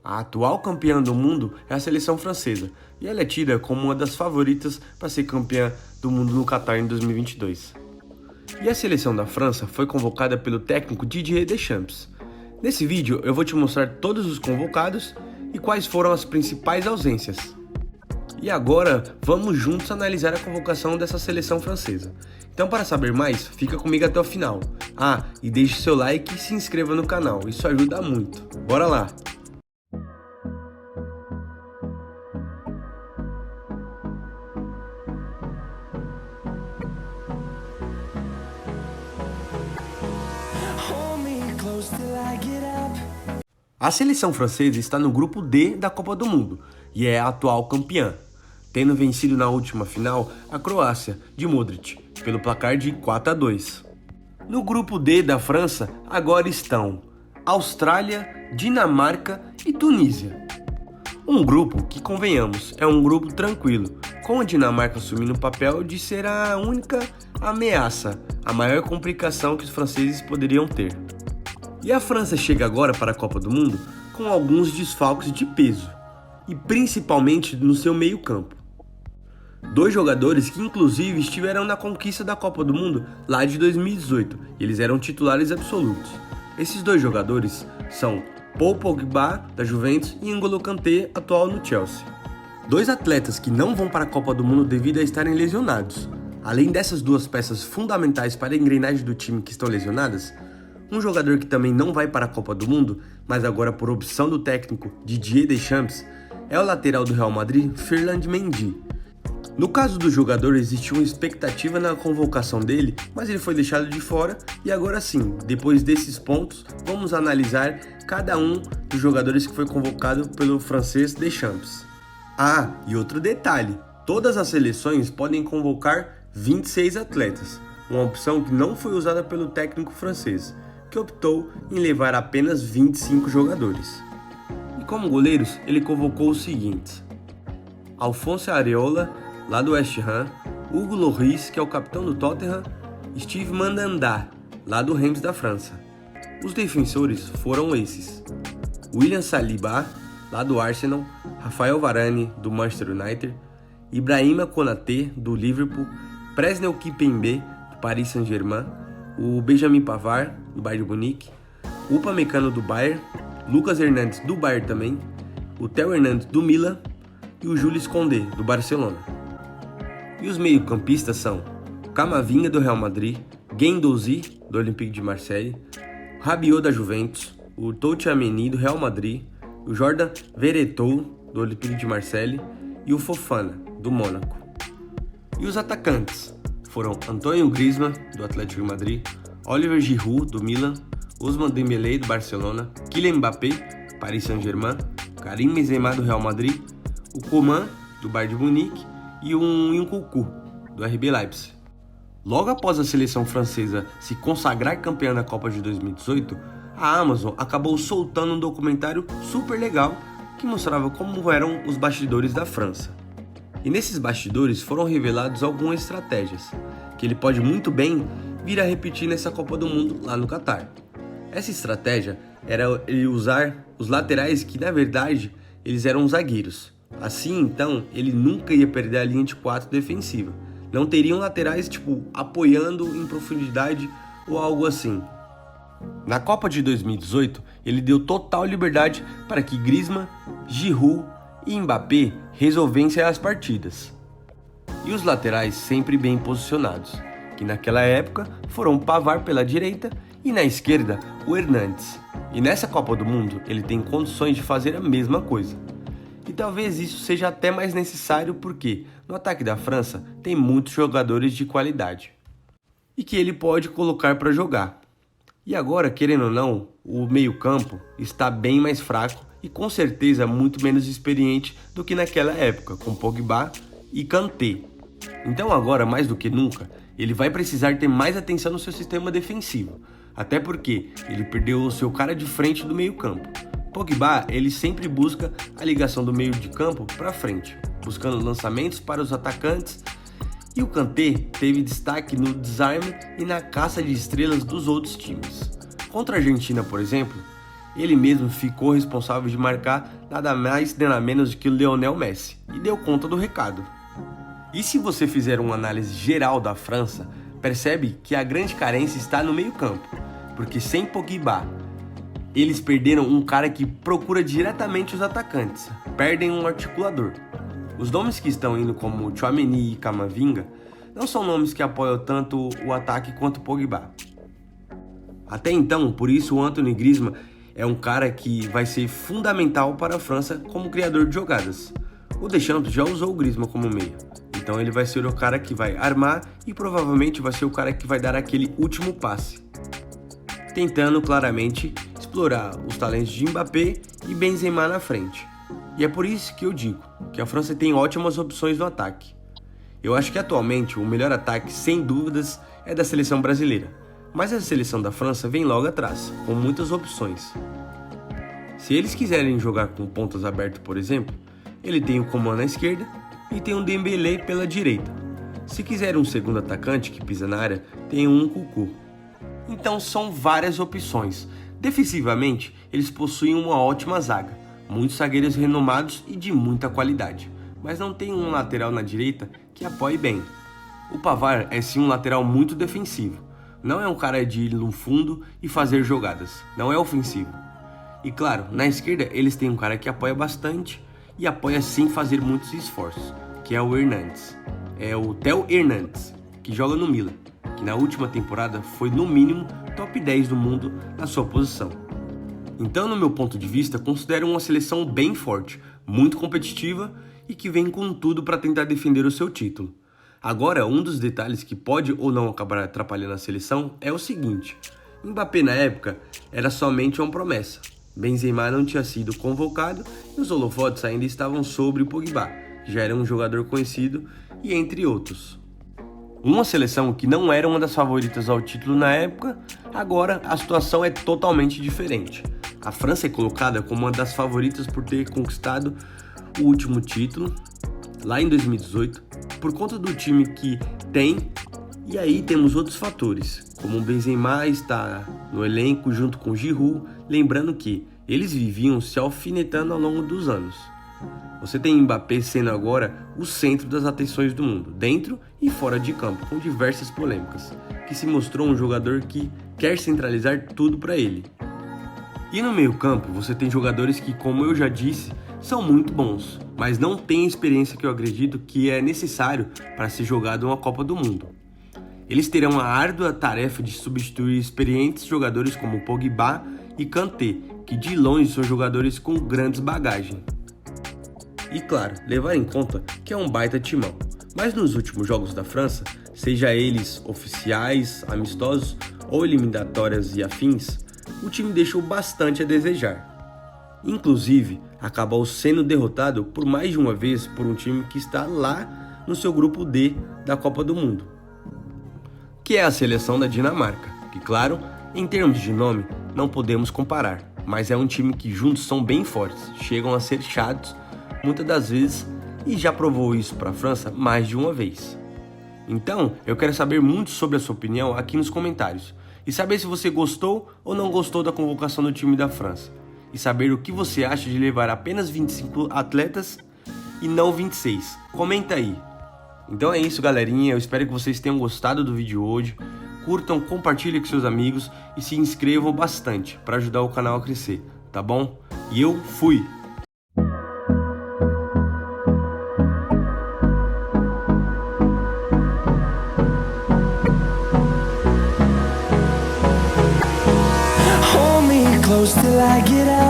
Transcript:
A atual campeã do mundo é a seleção francesa, e ela é tida como uma das favoritas para ser campeã do mundo no Catar em 2022. E a seleção da França foi convocada pelo técnico Didier Deschamps. Nesse vídeo eu vou te mostrar todos os convocados e quais foram as principais ausências. E agora vamos juntos analisar a convocação dessa seleção francesa. Então, para saber mais, fica comigo até o final. E deixe seu like e se inscreva no canal, isso ajuda muito. Bora lá! A seleção francesa está no grupo D da Copa do Mundo e é a atual campeã, tendo vencido na última final a Croácia, de Modric, pelo placar de 4-2. No grupo D da França agora estão Austrália, Dinamarca e Tunísia. Um grupo que, convenhamos, é um grupo tranquilo, com a Dinamarca assumindo o papel de ser a única ameaça, a maior complicação que os franceses poderiam ter. E a França chega agora para a Copa do Mundo com alguns desfalques de peso, e principalmente no seu meio-campo. Dois jogadores que inclusive estiveram na conquista da Copa do Mundo lá de 2018, e eles eram titulares absolutos. Esses dois jogadores são Paul Pogba, da Juventus, e N'Golo Kanté, atual no Chelsea. Dois atletas que não vão para a Copa do Mundo devido a estarem lesionados. Além dessas duas peças fundamentais para a engrenagem do time que estão lesionadas, um jogador que também não vai para a Copa do Mundo, mas agora por opção do técnico Didier Deschamps, é o lateral do Real Madrid, Ferland Mendy. No caso do jogador, existiu uma expectativa na convocação dele, mas ele foi deixado de fora, e agora sim, depois desses pontos, vamos analisar cada um dos jogadores que foi convocado pelo francês Deschamps. E outro detalhe, todas as seleções podem convocar 26 atletas, uma opção que não foi usada pelo técnico francês, que optou em levar apenas 25 jogadores. E como goleiros, ele convocou os seguintes: Alphonse Areola, lá do West Ham, Hugo Lloris, que é o capitão do Tottenham, Steve Mandanda, lá do Reims da França. Os defensores foram esses: William Saliba, lá do Arsenal, Rafael Varane, do Manchester United, Ibrahima Konaté, do Liverpool, Presnel Kimpembe, do Paris Saint-Germain, o Benjamin Pavard, do Bayern de Munique, o Upamecano, do Bayern, Lucas Hernandes, do Bayern também, o Theo Hernandes, do Milan, e o Jules Koundé, do Barcelona. E os meio-campistas são Camavinga, do Real Madrid, Guendouzi, do Olympique de Marseille, Rabiot, da Juventus, o Tchouaméni, do Real Madrid, o Jordan Veretout, do Olympique de Marseille, e o Fofana, do Mônaco. E os atacantes foram Antoine Griezmann, do Atlético de Madrid, Oliver Giroud, do Milan, Ousmane Dembélé, do Barcelona, Kylian Mbappé, Paris Saint-Germain, Karim Benzema, do Real Madrid, o Coman, do Bayern de Munique, e o Nkunku, do RB Leipzig. Logo após a seleção francesa se consagrar campeã da Copa de 2018, a Amazon acabou soltando um documentário super legal que mostrava como eram os bastidores da França. E nesses bastidores foram revelados algumas estratégias, que ele pode muito bem vir a repetir nessa Copa do Mundo lá no Catar. Essa estratégia era ele usar os laterais que, na verdade, eles eram zagueiros. Assim, então, ele nunca ia perder a linha de 4 defensiva. Não teriam laterais, apoiando em profundidade ou algo assim. Na Copa de 2018, ele deu total liberdade para que Griezmann, Giroud e Mbappé resolvessem as partidas. E os laterais sempre bem posicionados, que naquela época foram Pavard pela direita e na esquerda o Hernandes. E nessa Copa do Mundo ele tem condições de fazer a mesma coisa. E talvez isso seja até mais necessário porque no ataque da França tem muitos jogadores de qualidade e que ele pode colocar para jogar. E agora, querendo ou não, o meio-campo está bem mais fraco e com certeza muito menos experiente do que naquela época, com Pogba e Kanté. Então agora, mais do que nunca, ele vai precisar ter mais atenção no seu sistema defensivo, até porque ele perdeu o seu cara de frente do meio-campo. Pogba, ele sempre busca a ligação do meio de campo para frente, buscando lançamentos para os atacantes, e o Kanté teve destaque no desarme e na caça de estrelas dos outros times. Contra a Argentina, por exemplo, Ele mesmo ficou responsável de marcar nada mais nada menos do que o Lionel Messi e deu conta do recado. E se você fizer uma análise geral da França, percebe que a grande carência está no meio-campo, porque sem Pogba, eles perderam um cara que procura diretamente os atacantes, perdem um articulador. Os nomes que estão indo como Tchouaméni e Camavinga não são nomes que apoiam tanto o ataque quanto o Pogba. Até então, por isso o Anthony Griezmann é um cara que vai ser fundamental para a França como criador de jogadas. O Deschamps já usou o Griezmann como meio, então ele vai ser o cara que vai armar e provavelmente vai ser o cara que vai dar aquele último passe, tentando claramente explorar os talentos de Mbappé e Benzema na frente. E é por isso que eu digo que a França tem ótimas opções no ataque. Eu acho que atualmente o melhor ataque, sem dúvidas, é da seleção brasileira, mas a seleção da França vem logo atrás, com muitas opções. Se eles quiserem jogar com pontas abertas, por exemplo, ele tem o Coman na esquerda e tem um Dembélé pela direita. Se quiser um segundo atacante que pisa na área, tem um Nkunku. Então são várias opções. Defensivamente, eles possuem uma ótima zaga, muitos zagueiros renomados e de muita qualidade, mas não tem um lateral na direita que apoie bem. O Pavard é sim um lateral muito defensivo, não é um cara de ir no fundo e fazer jogadas, não é ofensivo. E claro, na esquerda eles têm um cara que apoia bastante e apoia sem fazer muitos esforços, que é o Hernandes. É o Theo Hernandes, que joga no Milan, que na última temporada foi no mínimo top 10 do mundo na sua posição. Então, no meu ponto de vista, considero uma seleção bem forte, muito competitiva e que vem com tudo para tentar defender o seu título. Agora, um dos detalhes que pode ou não acabar atrapalhando a seleção é o seguinte: Mbappé na época era somente uma promessa, Benzema não tinha sido convocado e os holofotes ainda estavam sobre o Pogba, que já era um jogador conhecido, e entre outros. Uma seleção que não era uma das favoritas ao título na época, agora a situação é totalmente diferente. A França é colocada como uma das favoritas por ter conquistado o último título, lá em 2018, por conta do time que tem, e aí temos outros fatores, como o Benzema está no elenco junto com o Giroud, lembrando que eles viviam se alfinetando ao longo dos anos. Você tem Mbappé sendo agora o centro das atenções do mundo, dentro e fora de campo, com diversas polêmicas, que se mostrou um jogador que quer centralizar tudo para ele. E no meio campo você tem jogadores que, como eu já disse, são muito bons, mas não têm a experiência que eu acredito que é necessário para ser jogado uma Copa do Mundo. Eles terão a árdua tarefa de substituir experientes jogadores como Pogba e Kanté, que de longe são jogadores com grandes bagagens. E claro, levar em conta que é um baita timão, mas nos últimos jogos da França, seja eles oficiais, amistosos ou eliminatórias e afins, o time deixou bastante a desejar. Inclusive, acabou sendo derrotado por mais de uma vez por um time que está lá no seu grupo D da Copa do Mundo, que é a seleção da Dinamarca, que claro, em termos de nome, não podemos comparar, mas é um time que juntos são bem fortes, chegam a ser chatos muitas das vezes e já provou isso para a França mais de uma vez. Então, eu quero saber muito sobre a sua opinião aqui nos comentários e saber se você gostou ou não gostou da convocação do time da França e saber o que você acha de levar apenas 25 atletas e não 26. Comenta aí. Então é isso, galerinha, eu espero que vocês tenham gostado do vídeo hoje. Curtam, compartilhem com seus amigos e se inscrevam bastante para ajudar o canal a crescer, tá bom? E eu fui! Hold me close till I get up.